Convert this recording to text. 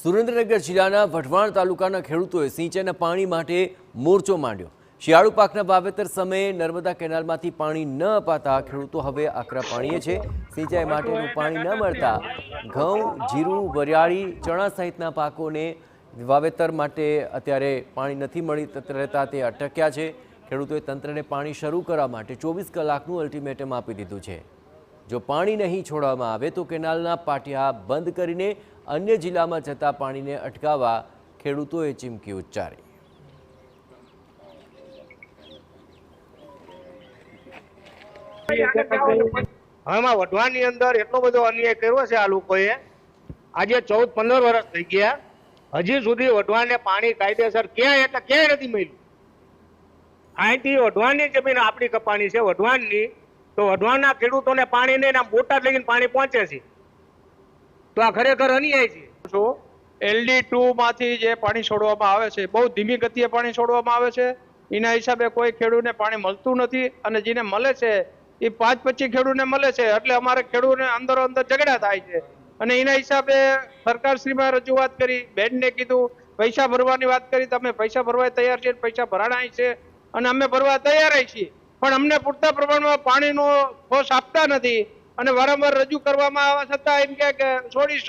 સુરેન્દ્રનગર જિલ્લાના વઢવાણ તાલુકાના ખેડૂતોએ સિંચાઈના પાણી માટે મોરચો માંડ્યો। શિયાળુ પાકના વાવેતર સમયે નર્મદા કેનાલમાંથી પાણી ન અપાતા ખેડૂતો હવે આકરા પાણીએ છે। સિંચાઈ માટેનું પાણી ન મળતા ઘઉં, જીરું, વરિયાળી, ચણા સહિતના પાકોને વાવેતર માટે અત્યારે પાણી નથી મળી રહેતા તે અટક્યા છે। ખેડૂતોએ તંત્રને પાણી શરૂ કરવા માટે 24 કલાકનું અલ્ટિમેટમ આપી દીધું છે। જો પાણી નહીં છોડવામાં આવે તો કેનાલના પાટિયા બંધ કરીને અન્ય જિલ્લામાં જતા પાણીને અટકાવવા ખેડૂતોએ ચીમકી ઉચ્ચારી। આમાં વઢવાણની અંદર એટલો બધો અન્યાય કર્યો છે આ લોકોએ। આજે 14-15 વર્ષ થઈ ગયા, હજી સુધી વઢવાણને પાણી કાયદેસર ક્યાંય એટલે ક્યાંય નથી મળ્યું। અહીંથી વઢવાણની જમીન આપણી કપાણી છે વઢવાણની, તો વઢવાણના ખેડૂતોને પાણી નહીં, આમ બોટાદ લઈને પાણી પહોંચે છે, તો આ ખરેખર અન્યાય છે। LD2 માંથી જે પાણી છોડવામાં આવે છે બહુ ધીમી ગતિએ પાણી છોડવામાં આવે છે। એના હિસાબે કોઈ ખેડૂતને પાણી મળતું નથી, અને જેને મળે છે એ 5-25 ખેડૂતને મળે છે, એટલે અમારે ખેડૂતને અંદર ઝઘડા થાય છે। અને એના હિસાબે સરકારશ્રીમાં રજૂઆત કરી, બેનને કીધું, પૈસા ભરવાની વાત કરી, તમે પૈસા ભરવા તૈયાર છે, પૈસા ભરાણા છે અને અમે ભરવા તૈયાર છીએ, પણ અમને પૂરતા પ્રમાણમાં પાણીનો ફોર્સ આપતા નથી। અને વારંવાર રજૂ કરવામાં આવવા છતાં એમ કે છોડીશું।